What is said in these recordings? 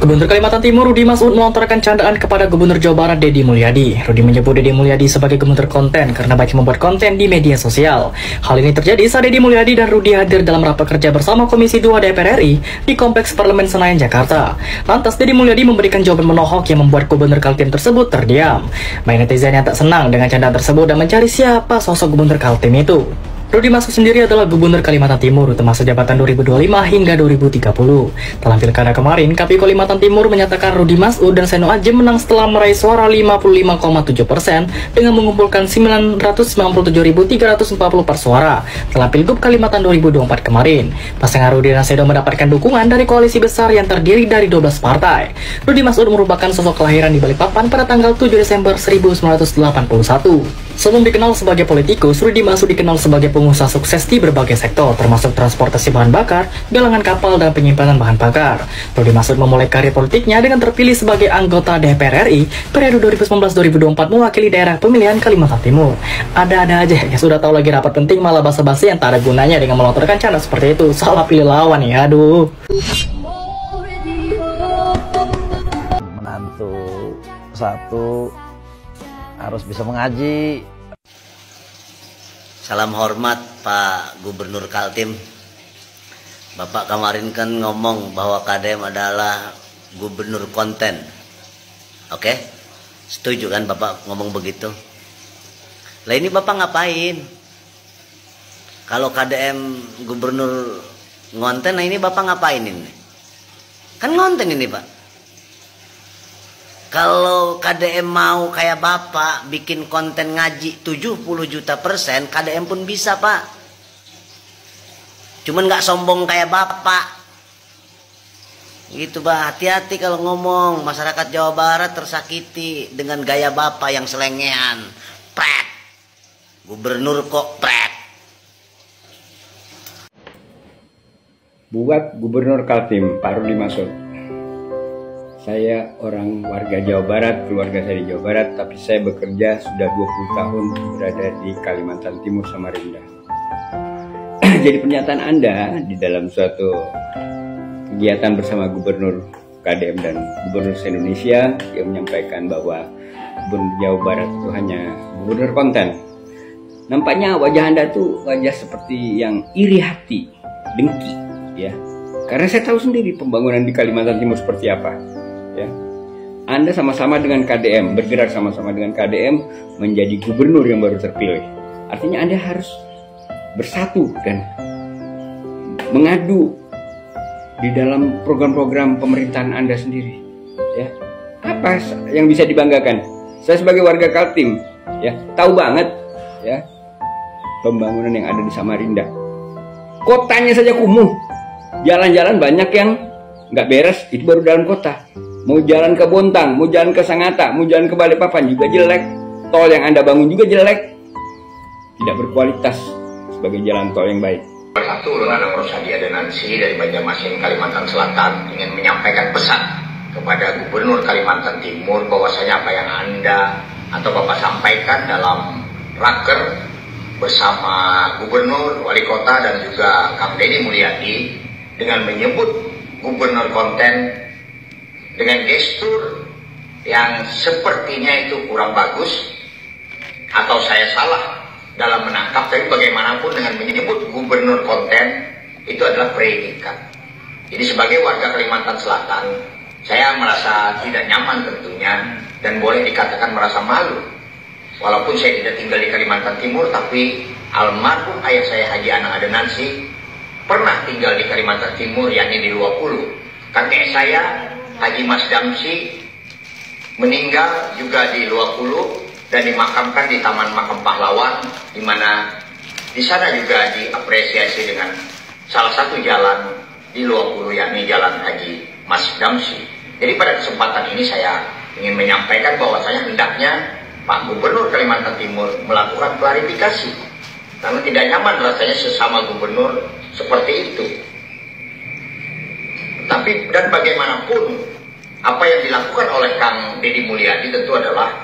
Gubernur Kalimantan Timur Rudy Masud melontarkan candaan kepada Gubernur Jawa Barat Deddy Mulyadi. Rudy menyebut Deddy Mulyadi sebagai gubernur konten karena banyak membuat konten di media sosial. Hal ini terjadi saat Deddy Mulyadi dan Rudy hadir dalam rapat kerja bersama Komisi 2 DPR RI di Kompleks Parlemen Senayan, Jakarta. Lantas Deddy Mulyadi memberikan jawaban menohok yang membuat Gubernur Kaltim tersebut terdiam. Banyak netizen yang tak senang dengan candaan tersebut dan mencari siapa sosok Gubernur Kaltim itu. Rudy Masud sendiri adalah Gubernur Kalimantan Timur untuk masa jabatan 2025 hingga 2030. Dalam pilkada kemarin, KPU Kalimantan Timur menyatakan Rudy Masud dan Seno Ajem menang setelah meraih suara 55,7% dengan mengumpulkan 997.340 per suara dalam Pilgub Kalimantan 2024 kemarin. Pasangan Rudy dan Seno mendapatkan dukungan dari koalisi besar yang terdiri dari 12 partai. Rudy Masud merupakan sosok kelahiran di Balikpapan pada tanggal 7 Desember 1981. Sebelum dikenal sebagai politikus, Rudy Masud dikenal sebagai pengusaha sukses di berbagai sektor, termasuk transportasi bahan bakar, galangan kapal, dan penyimpanan bahan bakar. Rudy Masud memulai karir politiknya dengan terpilih sebagai anggota DPR RI periode 2019-2024 mewakili daerah pemilihan Kalimantan Timur. Ada-ada aja ya, sudah tahu lagi rapat penting malah basa-basi yang tak ada gunanya dengan melontarkan canda seperti itu. Salah pilih lawan ya, aduh. Menantu satu harus bisa mengaji. Salam hormat Pak Gubernur Kaltim. Bapak kemarin kan ngomong bahwa KDM adalah gubernur konten. Oke? Setuju kan Bapak ngomong begitu? Lah ini Bapak ngapain? Kalau KDM gubernur ngonten, nah ini Bapak ngapain ini? Kan ngonten ini Pak. Kalau KDM mau kayak Bapak bikin konten ngaji 70 juta %, KDM pun bisa Pak. Cuman nggak sombong kayak Bapak. Gitu Pak, hati-hati kalau ngomong. Masyarakat Jawa Barat tersakiti dengan gaya Bapak yang selengean. Pret. Gubernur kok pret. Buat Gubernur Kaltim, Pak Rudy Masud. Saya orang warga Jawa Barat, keluarga saya di Jawa Barat, tapi saya bekerja sudah 20 tahun berada di Kalimantan Timur, Samarinda. Jadi pernyataan Anda di dalam suatu kegiatan bersama Gubernur KDM dan Gubernur se-Indonesia yang menyampaikan bahwa Gubernur Jawa Barat itu hanya gubernur konten. Nampaknya wajah Anda tuh wajah seperti yang iri hati, dengki, ya. Karena saya tahu sendiri pembangunan di Kalimantan Timur seperti apa. Ya. Anda sama-sama dengan KDM, bergerak sama-sama dengan KDM menjadi gubernur yang baru terpilih. Artinya Anda harus bersatu dan mengadu di dalam program-program pemerintahan Anda sendiri. Ya. Apa yang bisa dibanggakan? Saya sebagai warga Kaltim, ya, tahu banget ya pembangunan yang ada di Samarinda. Kotanya saja kumuh. Jalan-jalan banyak yang nggak beres, itu baru dalam kota. Mau jalan ke Bontang, mau jalan ke Sangatta, mau jalan ke Balikpapan juga jelek. Tol yang Anda bangun juga jelek. Tidak berkualitas sebagai jalan tol yang baik. Satu, Lurana Rosadi Adenansi dari Banjarmasin, Kalimantan Selatan ingin menyampaikan pesan kepada Gubernur Kalimantan Timur bahwasanya apa yang Anda atau Bapak sampaikan dalam raker bersama Gubernur, Wali Kota dan juga Kang Deddy Mulyadi dengan menyebut gubernur konten dengan gestur yang sepertinya itu kurang bagus, atau saya salah dalam menangkap, tapi bagaimanapun dengan menyebut gubernur konten itu adalah predikat. Jadi sebagai warga Kalimantan Selatan, saya merasa tidak nyaman tentunya dan boleh dikatakan merasa malu. Walaupun saya tidak tinggal di Kalimantan Timur, tapi almarhum ayah saya Haji Anang Adenansi pernah tinggal di Kalimantan Timur, yakni di Luapulu. Kakek saya Haji Mas Damsi meninggal juga di Luapulu dan dimakamkan di Taman Makam Pahlawan, di mana di sana juga diapresiasi dengan salah satu jalan di Luapulu, yakni Jalan Haji Mas Damsi. Jadi pada kesempatan ini saya ingin menyampaikan bahwasanya hendaknya Pak Gubernur Kalimantan Timur melakukan klarifikasi, karena tidak nyaman rasanya sesama gubernur seperti itu. Tapi dan bagaimanapun apa yang dilakukan oleh Kang Deddy Mulyadi tentu adalah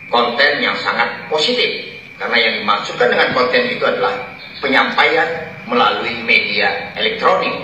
konten yang sangat positif, karena yang dimaksudkan dengan konten itu adalah penyampaian melalui media elektronik.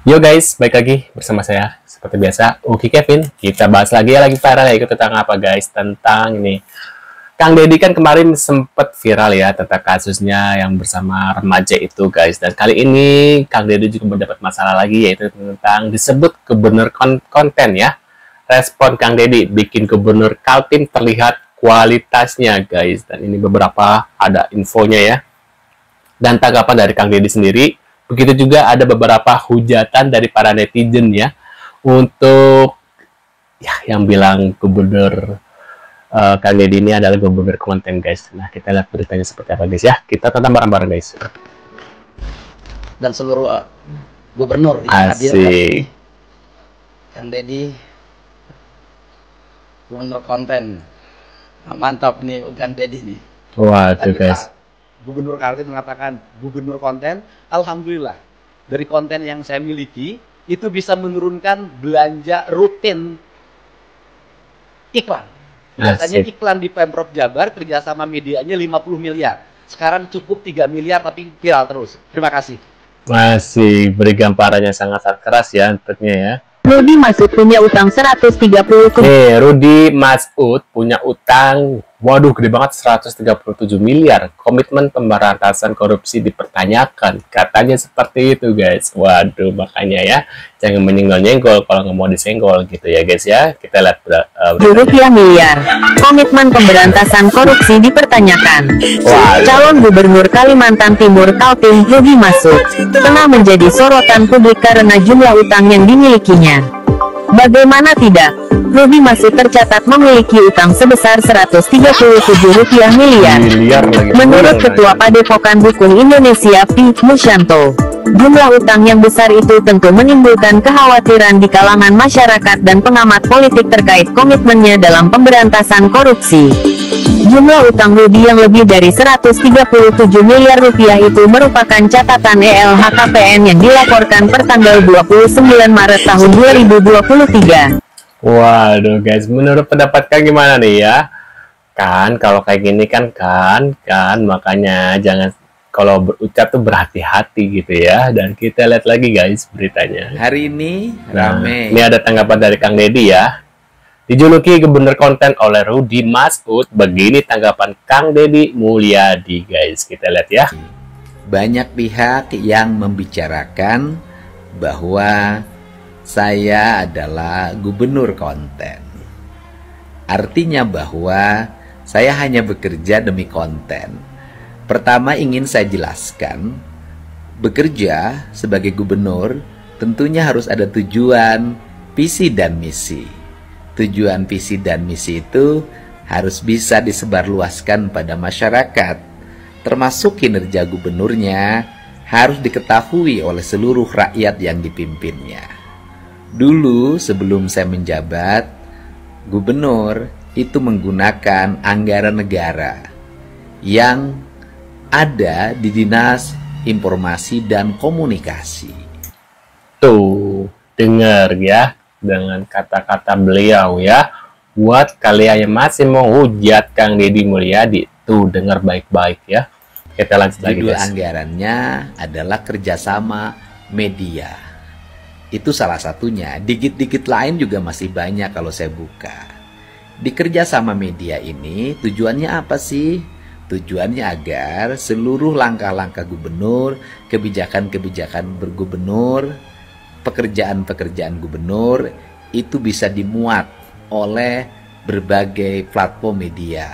Yo guys, balik lagi bersama saya seperti biasa, Uki Kevin. Kita bahas lagi viral ya, itu tentang apa guys? Tentang ini. Kang Deddy kan kemarin sempat viral ya tentang kasusnya yang bersama remaja itu guys. Dan kali ini Kang Deddy juga mendapat masalah lagi, yaitu tentang disebut gubernur konten ya. Respon Kang Deddy bikin gubernur Kaltim terlihat kualitasnya guys. Dan ini beberapa ada infonya ya. Dan tanggapan dari Kang Deddy sendiri. Begitu juga ada beberapa hujatan dari para netizen ya, untuk ya yang bilang gubernur Kang Deddy ini adalah gubernur konten guys. Nah, kita lihat beritanya seperti apa guys ya. Kita tonton bareng-bareng guys. Dan seluruh gubernur yang hadir Asik. Kang Deddy gubernur konten. Mantap nih Kang Deddy nih. Waduh guys. Gubernur Kaltim mengatakan gubernur konten, alhamdulillah dari konten yang saya miliki itu bisa menurunkan belanja rutin iklan. Biasanya iklan di Pemprov Jabar kerjasama medianya 50 miliar. Sekarang cukup 3 miliar tapi viral terus. Terima kasih. Masih beri gambarannya sangat keras ya tentunya ya. Rudy Masud punya utang 130 Rudy Masud punya utang, waduh gede banget, 137 miliar. Komitmen pemberantasan korupsi dipertanyakan. Katanya seperti itu guys. Waduh, makanya ya, jangan menyenggol-nyenggol kalau nggak mau disenggol gitu ya guys ya. Kita lihat rupiah miliar. Komitmen pemberantasan korupsi dipertanyakan. Calon Gubernur Kalimantan Timur Kaltim Rudy Masud tengah menjadi sorotan publik karena jumlah utang yang dimilikinya. Bagaimana tidak, Rudy Masud tercatat memiliki utang sebesar 137 rupiah miliar. Menurut Ketua Padepokan Hukum Indonesia P. Musyanto, jumlah utang yang besar itu tentu menimbulkan kekhawatiran di kalangan masyarakat dan pengamat politik terkait komitmennya dalam pemberantasan korupsi. Jumlah utang Rudy yang lebih dari 137 miliar rupiah itu merupakan catatan LHKPN yang dilaporkan per tanggal 29 Maret tahun 2023. Waduh guys, menurut pendapat Kang gimana nih ya? Kan kalau kayak gini kan makanya jangan kalau berucap tuh berhati-hati gitu ya. Dan kita lihat lagi guys beritanya. Hari ini rame. Ini ada tanggapan dari Kang Deddy ya. Dijuluki gubernur konten oleh Rudy Masud, begini tanggapan Kang Deddy Mulyadi guys. Kita lihat ya. Banyak pihak yang membicarakan bahwa saya adalah gubernur konten. Artinya bahwa saya hanya bekerja demi konten. Pertama ingin saya jelaskan, bekerja sebagai gubernur tentunya harus ada tujuan, visi dan misi. Tujuan, visi, dan misi itu harus bisa disebarluaskan pada masyarakat, termasuk kinerja gubernurnya harus diketahui oleh seluruh rakyat yang dipimpinnya. Dulu sebelum saya menjabat, gubernur itu menggunakan anggaran negara yang ada di Dinas Informasi dan Komunikasi. Tuh, dengar ya. Dengan kata-kata beliau ya, buat kalian yang masih mau hujat Kang Deddy Mulyadi, tuh dengar baik-baik ya. Kita lanjut lagi Judul guys. anggarannya adalah kerjasama media. Itu salah satunya. Dikit-dikit lain juga masih banyak kalau saya buka. Di kerjasama media ini tujuannya apa sih? Tujuannya agar seluruh langkah-langkah gubernur, kebijakan-kebijakan bergubernur, pekerjaan-pekerjaan gubernur itu bisa dimuat oleh berbagai platform media.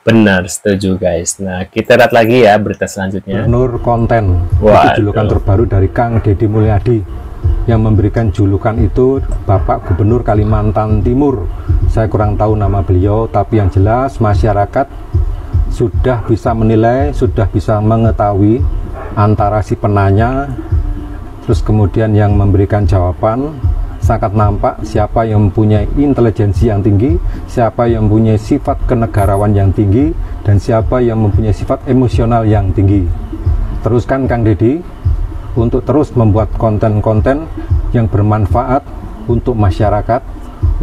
Benar, setuju guys. Nah, kita lihat lagi ya berita selanjutnya. Gubernur konten. Waduh. Itu julukan terbaru dari Kang Deddy Mulyadi. Yang memberikan julukan itu Bapak Gubernur Kalimantan Timur. Saya kurang tahu nama beliau, tapi yang jelas masyarakat sudah bisa menilai, sudah bisa mengetahui antara si penanya terus kemudian yang memberikan jawaban. Sangat nampak siapa yang mempunyai intelijensi yang tinggi, siapa yang mempunyai sifat kenegarawan yang tinggi, dan siapa yang mempunyai sifat emosional yang tinggi. Teruskan Kang Deddy untuk terus membuat konten-konten yang bermanfaat untuk masyarakat,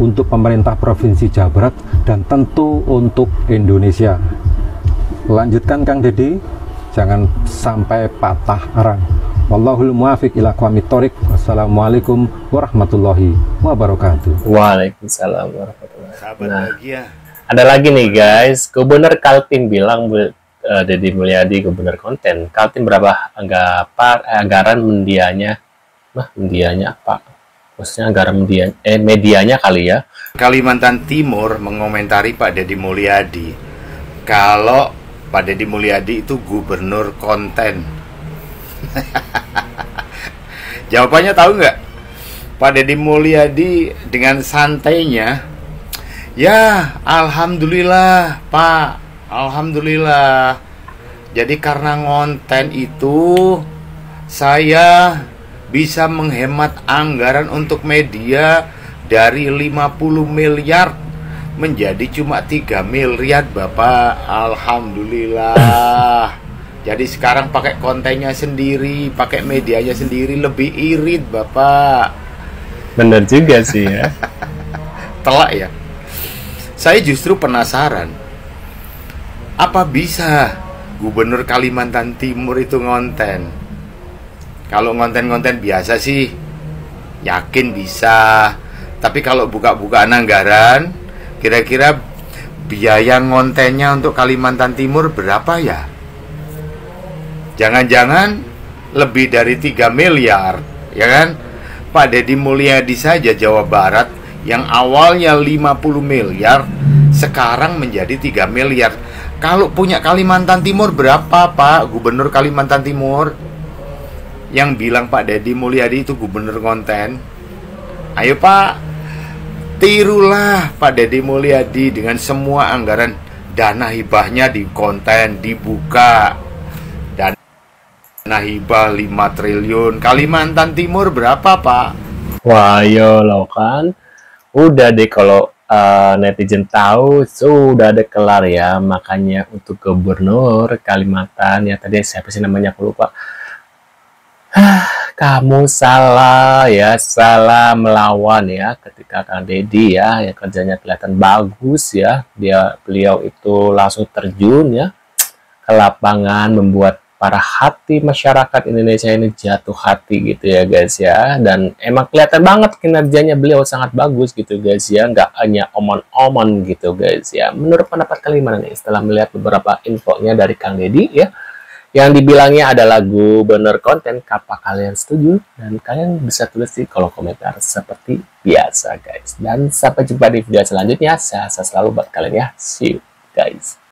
untuk pemerintah Provinsi Jawa Barat, dan tentu untuk Indonesia. Lanjutkan Kang Deddy, jangan sampai patah arang Wallahul muwafiq ila aqwamit thoriq. Wassalamualaikum warahmatullahi wabarakatuh. Waalaikumsalam warahmatullahi wabarakatuh. Nah, ya. ada lagi nih guys, Gubernur Kaltim bilang Deddy Mulyadi gubernur konten. Kaltim berapa anggaran medianya? Medianya apa? Maksudnya anggaran medianya kali ya. Kalimantan Timur mengomentari Pak Deddy Mulyadi kalau Pak Deddy Mulyadi itu gubernur konten. Jawabannya tahu nggak? Pak Deddy Mulyadi dengan santainya, ya alhamdulillah Pak, alhamdulillah. Jadi karena ngonten itu saya bisa menghemat anggaran untuk media dari 50 miliar menjadi cuma 3 miliar Bapak. Alhamdulillah. Jadi sekarang pakai kontennya sendiri, pakai medianya sendiri, lebih irit Bapak. Bener juga sih ya. Telak ya. Saya justru penasaran, apa bisa Gubernur Kalimantan Timur itu ngonten? Kalau ngonten-ngonten biasa sih yakin bisa. Tapi kalau buka-bukaan anggaran, kira-kira biaya ngontennya untuk Kalimantan Timur berapa ya? Jangan-jangan lebih dari 3 miliar, ya kan? Pak Deddy Mulyadi saja Jawa Barat yang awalnya 50 miliar sekarang menjadi 3 miliar. Kalau punya Kalimantan Timur berapa Pak Gubernur Kalimantan Timur? Yang bilang Pak Deddy Mulyadi itu gubernur konten. Ayo Pak, tirulah Pak Deddy Mulyadi dengan semua anggaran dana hibahnya di konten dibuka. Dana hibah 5 triliun. Kalimantan Timur berapa Pak? Wah yo lo kan. Udah deh kalau netizen tahu sudah ada kelar ya. Makanya untuk gubernur Kalimantan ya tadi siapa sih namanya aku lupa. Kamu salah ya, salah melawan ya ketika Kang Deddy ya kerjanya kelihatan bagus ya. Beliau itu langsung terjun ya ke lapangan membuat para hati masyarakat Indonesia ini jatuh hati gitu ya guys ya. Dan emang kelihatan banget kinerjanya beliau sangat bagus gitu guys ya, nggak hanya omon-omon gitu guys ya. Menurut pendapat kalian gimana nih setelah melihat beberapa infonya dari Kang Deddy ya yang dibilangnya adalah gubernur konten? Apa kalian setuju? Dan kalian bisa tulis di kolom komentar seperti biasa guys. Dan sampai jumpa di video selanjutnya. Saya selalu buat kalian ya. See you guys.